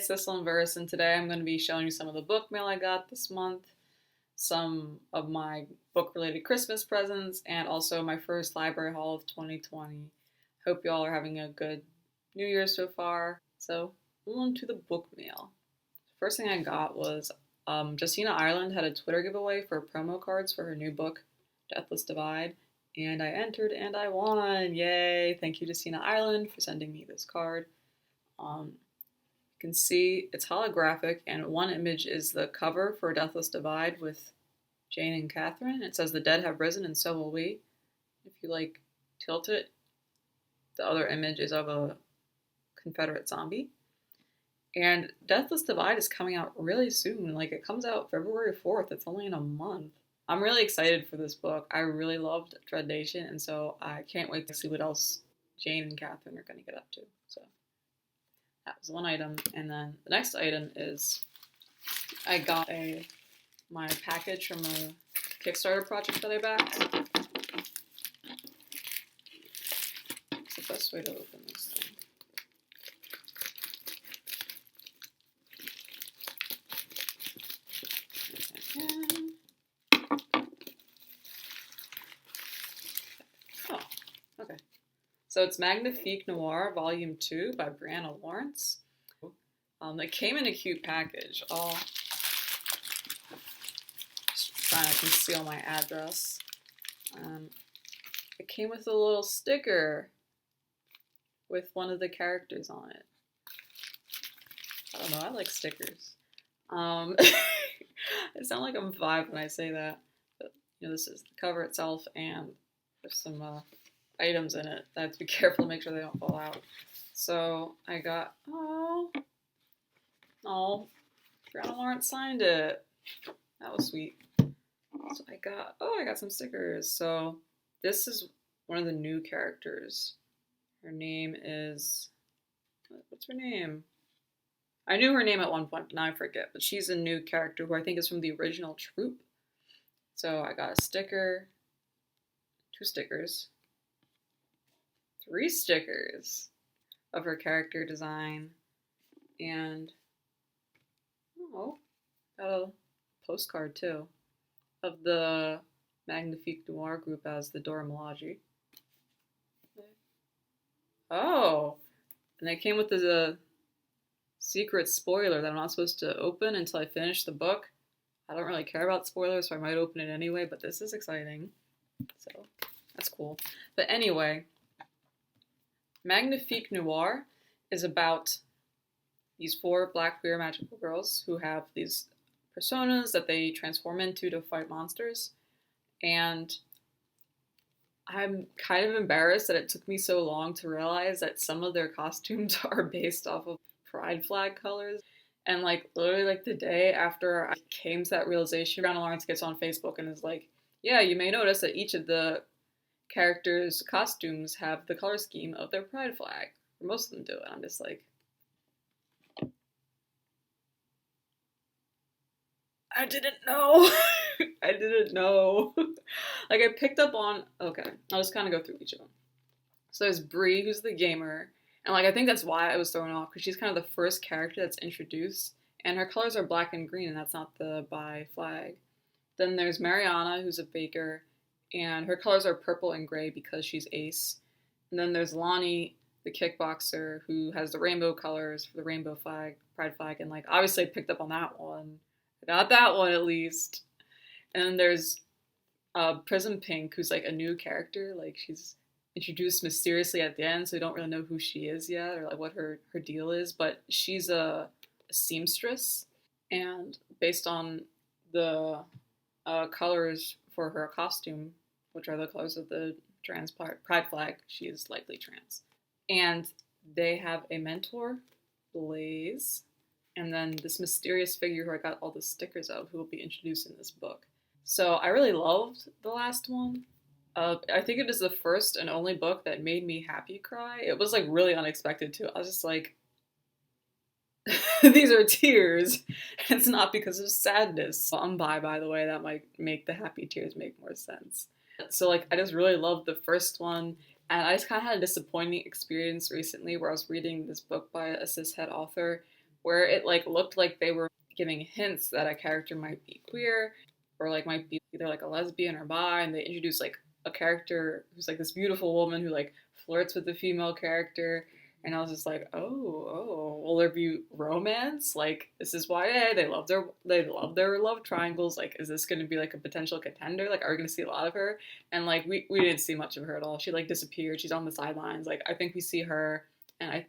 it's Sissel and Verse, and today I'm going to be showing you some of the book mail I got this month, some of my book-related Christmas presents, and also my first library haul of 2020. Hope you all are having a good New Year so far. So, on to the book mail. First thing I got was Justina Ireland had a Twitter giveaway for promo cards for her new book, Deathless Divide, and I entered and I won! Yay! Thank you, Justina Ireland, for sending me this card. You can see it's holographic, and one image is the cover for Deathless Divide with Jane and Catherine. It says, "The dead have risen, and so will we." If you tilt it, the other image is of a Confederate zombie. And Deathless Divide is coming out really soon. It comes out February 4th. It's only in a month. I'm really excited for this book. I really loved Dread Nation, and so I can't wait to see what else Jane and Catherine are going to get up to. So that was one item. And then the next item is I got my package from a Kickstarter project that I backed. What's the best way to open this thing? Oh, okay. So it's Magnifique Noir, Volume 2 by Brianna Lawrence. It came in a cute package. Just trying to conceal my address. It came with a little sticker with one of the characters on it. I don't know, I like stickers. I sound like I'm 5 when I say that. But, this is the cover itself, and there's some items in it. I have to be careful to make sure they don't fall out. So I got, Brianna Lawrence signed it. That was sweet. So I got some stickers. So this is one of the new characters. Her name is, what's her name? I knew her name at one point, but now I forget. But she's a new character who I think is from the original troupe. So I got a sticker, 2 stickers, 3 stickers of her character design, and got a postcard too of the Magnifique Noir group as the Dora Milaje. Oh, and it came with the secret spoiler that I'm not supposed to open until I finish the book. I don't really care about spoilers, so I might open it anyway, but this is exciting. So, that's cool. But anyway, Magnifique Noir is about these 4 black queer magical girls who have these personas that they transform into to fight monsters. And I'm kind of embarrassed that it took me so long to realize that some of their costumes are based off of pride flag colors. And literally the day after I came to that realization, Brianna Lawrence gets on Facebook and is like, yeah, you may notice that each of the characters' costumes have the color scheme of their pride flag. Or most of them do it. I'm just like, I didn't know. I didn't know. I picked up on, okay, I'll just kind of go through each of them. So there's Bree, who's the gamer. And I think that's why I was thrown off, because she's kind of the first character that's introduced. And her colors are black and green, and that's not the bi flag. Then there's Mariana, who's a baker. And her colors are purple and gray because she's ace. And then there's Lonnie, the kickboxer, who has the rainbow colors for the rainbow flag, pride flag. And obviously I picked up on that one. I got that one at least. And then there's Prism Pink, who's a new character. She's introduced mysteriously at the end, so we don't really know who she is yet or what her deal is. But she's a seamstress, and based on the colors for her costume, which are the colors of the trans pride flag, she is likely trans. And they have a mentor, Blaze, and then this mysterious figure who I got all the stickers of, who will be introduced in this book. So I really loved the last one. I think it is the first and only book that made me happy cry. It was really unexpected too. I was just like, these are tears. It's not because of sadness. I'm bi, by the way. That might make the happy tears make more sense. So I just really loved the first one. And I just kind of had a disappointing experience recently where I was reading this book by a cishet author where it like looked like they were giving hints that a character might be queer or like might be either like a lesbian or bi, and they introduce like a character who's like this beautiful woman who like flirts with the female character. And I was just like, oh, will there be romance? Like, this is YA. They love their love triangles. Like, is this going to be like a potential contender? Like, are we going to see a lot of her? And like, we didn't see much of her at all. She like disappeared. She's on the sidelines. Like, I think we see her, and I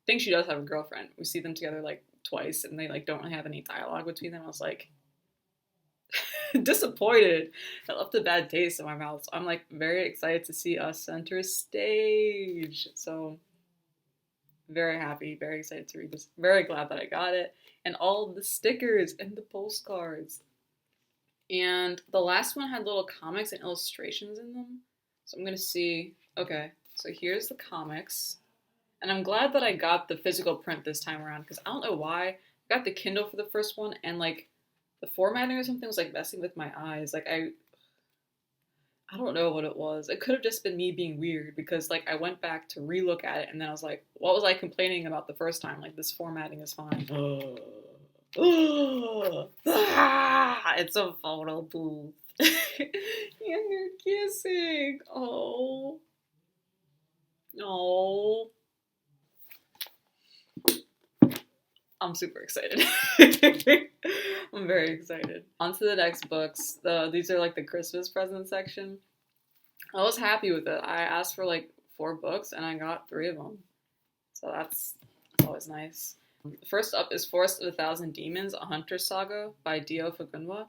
think she does have a girlfriend. We see them together like twice, and they like don't really have any dialogue between them. I was like disappointed. That left a bad taste in my mouth. So I'm like very excited to see us center stage. So very happy, very excited to read this. Very glad that I got it. And all the stickers and the postcards. And the last one had little comics and illustrations in them. So I'm going to see. Okay, so here's the comics. And I'm glad that I got the physical print this time around, because I don't know why. I got the Kindle for the first one, and like the formatting or something was like messing with my eyes. Like I don't know what it was. It could have just been me being weird, because like I went back to relook at it and then I was like, what was I complaining about the first time? Like, this formatting is fine. It's a photo booth. And they're kissing. Oh. I'm super excited. I'm very excited. On to the next books. These are like the Christmas present section. I was happy with it. I asked for like 4 books and I got 3 of them. So that's always nice. First up is Forest of a Thousand Daemons, a Hunter Saga by D.O. Fagunwa.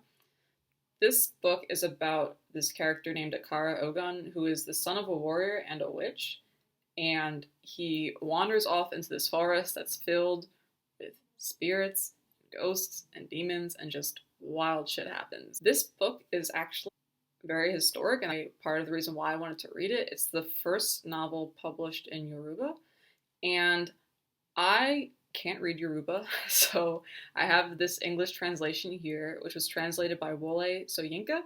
This book is about this character named Akara Ogun, who is the son of a warrior and a witch. And he wanders off into this forest that's filled with spirits, ghosts, and demons, and just wild shit happens. This book is actually very historic, and part of the reason why I wanted to read it. It's the first novel published in Yoruba, and I can't read Yoruba, so I have this English translation here, which was translated by Wole Soyinka,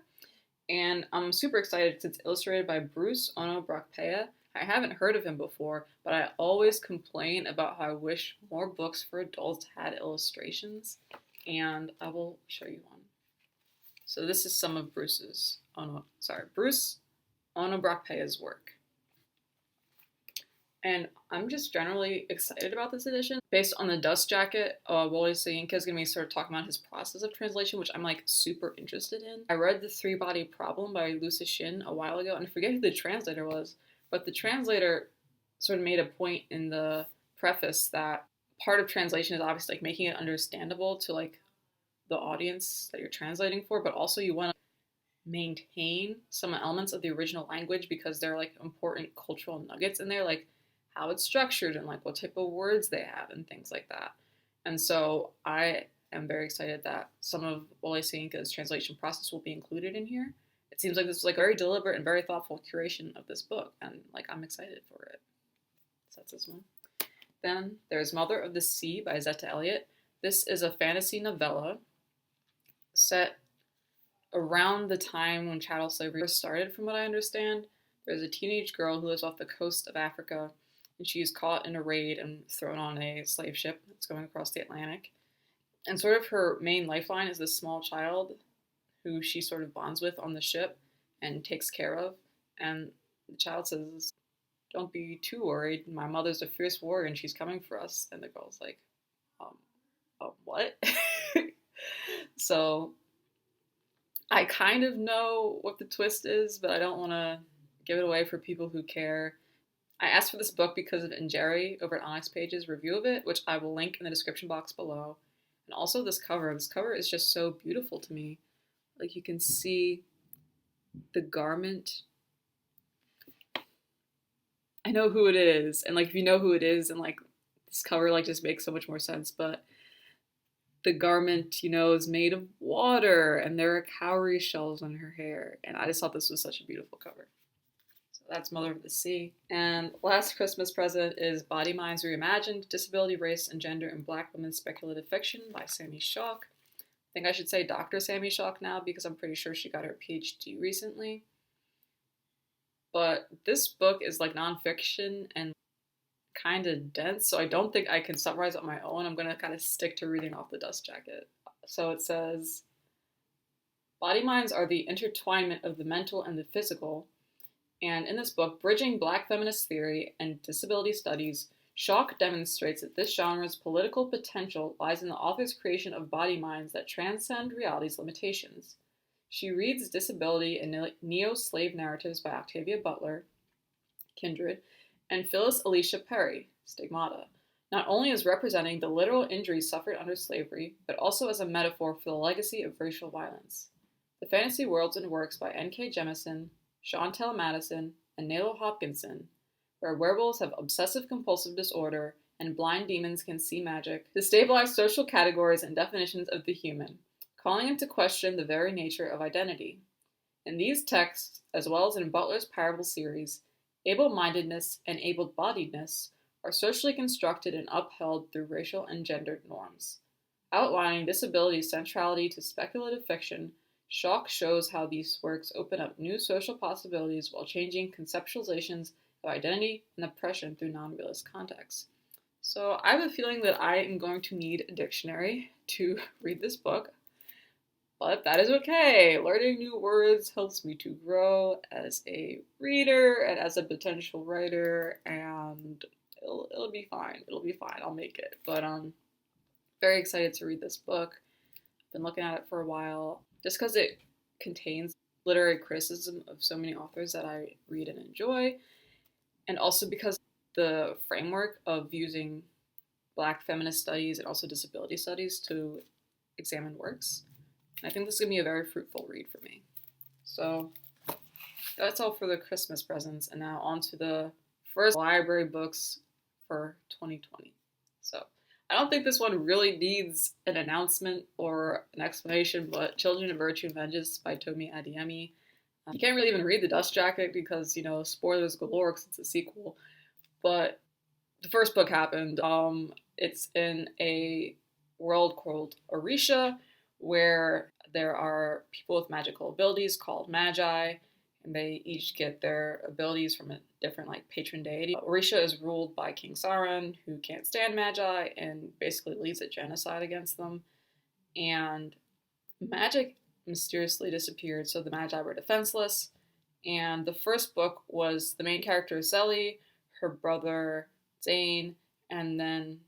and I'm super excited because it's illustrated by Bruce Ono-Brakpeya. I haven't heard of him before, but I always complain about how I wish more books for adults had illustrations, and I will show you one. So this is some of Bruce Ono-Brakpeya's work. And I'm just generally excited about this edition. Based on the dust jacket, Wole Soyinka is going to be sort of talking about his process of translation, which I'm like super interested in. I read The Three-Body Problem by Lusa Shin a while ago, and I forget who the translator was, but the translator sort of made a point in the preface that part of translation is obviously like making it understandable to like the audience that you're translating for, but also you want to maintain some elements of the original language because there are like important cultural nuggets in there, like how it's structured and like what type of words they have and things like that. And so I am very excited that some of Wole Soyinka's translation process will be included in here. It seems like this was like very deliberate and very thoughtful curation of this book, and like I'm excited for it. So that's this one. Then there's Mother of the Sea by Zetta Elliott. This is a fantasy novella set around the time when chattel slavery first started, from what I understand. There's a teenage girl who lives off the coast of Africa, and she's caught in a raid and thrown on a slave ship that's going across the Atlantic. And sort of her main lifeline is this small child who she sort of bonds with on the ship and takes care of. And the child says, "Don't be too worried. My mother's a fierce warrior and she's coming for us." And the girl's like, what? So I kind of know what the twist is, but I don't want to give it away for people who care. I asked for this book because of Njeri over at Onyx Page's review of it, which I will link in the description box below. And also this cover. This cover is just so beautiful to me. Like, you can see the garment. I know who it is. And like, if you know who it is, and like this cover like just makes so much more sense. But the garment, you know, is made of water, and there are cowrie shells on her hair. And I just thought this was such a beautiful cover. So that's Mother of the Sea. And last Christmas present is BodyMinds Reimagined, Disability, Race, and Gender in Black Women's Speculative Fiction by Sammy Shock. I think I should say Dr. Sammy Shock now because I'm pretty sure she got her PhD recently. But this book is like nonfiction, and kind of dense, so I don't think I can summarize on my own. I'm going to kind of stick to reading off the dust jacket. So it says, body minds are the intertwinement of the mental and the physical. And in this book, Bridging Black Feminist Theory and Disability Studies, Schock demonstrates that this genre's political potential lies in the author's creation of body minds that transcend reality's limitations. She reads Disability and Neo-Slave Narratives by Octavia Butler, Kindred, and Phyllis Alicia Perry, Stigmata, not only as representing the literal injuries suffered under slavery, but also as a metaphor for the legacy of racial violence. The fantasy worlds and works by N.K. Jemisin, Chantel Madison, and Nalo Hopkinson, where werewolves have obsessive-compulsive disorder and blind demons can see magic, destabilize social categories and definitions of the human, calling into question the very nature of identity. In these texts, as well as in Butler's parable series, able-mindedness and able-bodiedness are socially constructed and upheld through racial and gendered norms. Outlining disability's centrality to speculative fiction, Schock shows how these works open up new social possibilities while changing conceptualizations of identity and oppression through non-realist contexts. So I have a feeling that I am going to need a dictionary to read this book, but that is okay. Learning new words helps me to grow as a reader and as a potential writer, and it'll be fine. It'll be fine. I'll make it. But very excited to read this book. I've been looking at it for a while, just because it contains literary criticism of so many authors that I read and enjoy, and also because the framework of using Black feminist studies and also disability studies to examine works. I think this is going to be a very fruitful read for me. So that's all for the Christmas presents, and now on to the first library books for 2020. So I don't think this one really needs an announcement or an explanation, but Children of Virtue and Vengeance by Tomi Adeyemi. You can't really even read the dust jacket because, spoilers galore because it's a sequel. But the first book happened. It's in a world called Orisha, where there are people with magical abilities called Magi, and they each get their abilities from a different patron deity. Orisha is ruled by King Sauron, who can't stand Magi and basically leads a genocide against them. And magic mysteriously disappeared, so the Magi were defenseless. And the first book was the main character Zelly, her brother Zane, and then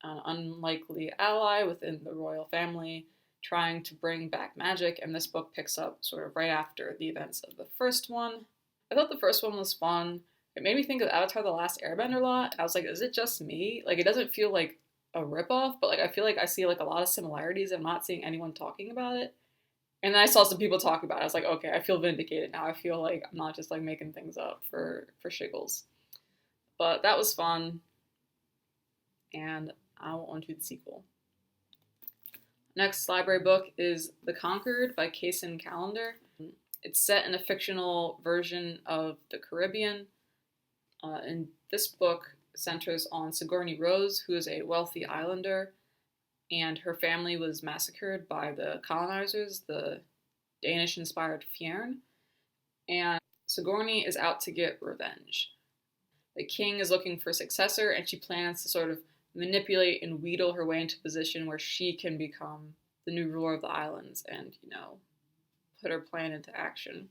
an unlikely ally within the royal family trying to bring back magic, and this book picks up sort of right after the events of the first one. I thought the first one was fun. It made me think of Avatar: The Last Airbender a lot, and I was like, is it just me? It doesn't feel like a ripoff, but I feel like I see a lot of similarities. I'm not seeing anyone talking about it. And then I saw some people talk about it. I was like, okay, I feel vindicated now. I feel like I'm not just making things up for shiggles. But that was fun. And I'll on to the sequel. Next library book is The Conquered by Kacen Callender. It's set in a fictional version of the Caribbean. And this book centers on Sigourney Rose, who is a wealthy islander, and her family was massacred by the colonizers, the Danish-inspired Fjern. And Sigourney is out to get revenge. The king is looking for a successor, and she plans to sort of manipulate and wheedle her way into a position where she can become the new ruler of the islands and, put her plan into action.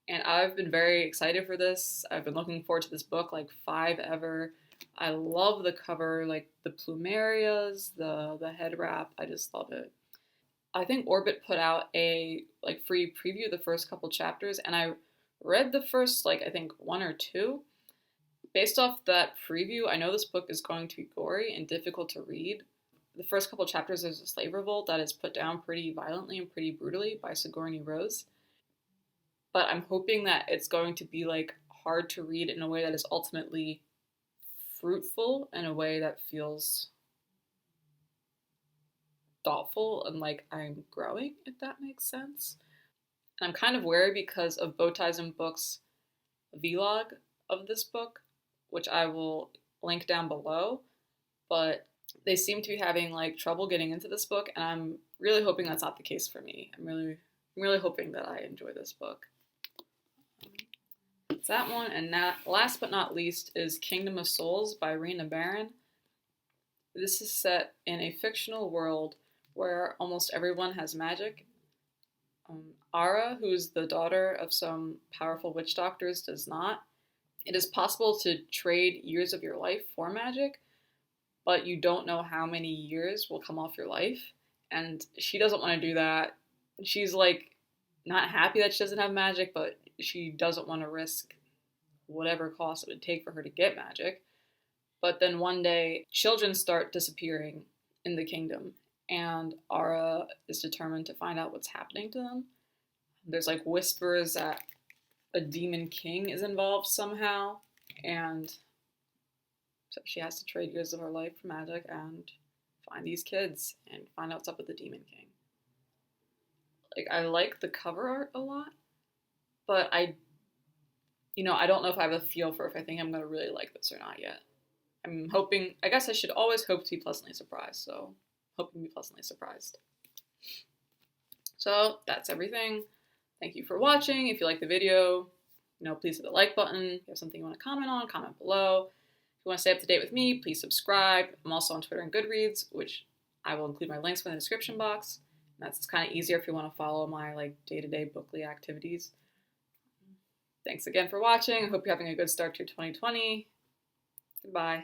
And I've been very excited for this. I've been looking forward to this book 5 ever. I love the cover, the plumerias, the head wrap. I just love it. I think Orbit put out a free preview of the first couple chapters, and I read the first I think 1 or 2. Based off that preview, I know this book is going to be gory and difficult to read. The first couple chapters, there's a slave revolt that is put down pretty violently and pretty brutally by Sigourney Rose. But I'm hoping that it's going to be hard to read in a way that is ultimately fruitful, in a way that feels thoughtful and I'm growing, if that makes sense. And I'm kind of wary because of Bowties and Books' vlog of this book, which I will link down below, but they seem to be having trouble getting into this book, and I'm really hoping that's not the case for me. I'm really hoping that I enjoy this book. It's that one. And last but not least is Kingdom of Souls by Rena Barron. This is set in a fictional world where almost everyone has magic. Ara, who's the daughter of some powerful witch doctors, does not. It is possible to trade years of your life for magic, but you don't know how many years will come off your life. And she doesn't want to do that. She's like not happy that she doesn't have magic, but she doesn't want to risk whatever cost it would take for her to get magic. But then one day, children start disappearing in the kingdom, and Ara is determined to find out what's happening to them. There's like whispers that a demon king is involved somehow, and so she has to trade years of her life for magic and find these kids and find out what's up with the demon king. Like, I like the cover art a lot, but I don't know if I have a feel for if I think I'm going to really like this or not yet. I'm hoping, I guess I should always hope to be pleasantly surprised, so hoping to be pleasantly surprised. So that's everything. Thank you for watching. If you like the video, please hit the like button. If you have something you want to comment on, comment below. If you want to stay up to date with me, please subscribe. I'm also on Twitter and Goodreads, which I will include my links in the description box. That's kind of easier if you want to follow my day-to-day bookly activities. Thanks again for watching. I hope you're having a good start to 2020. Goodbye.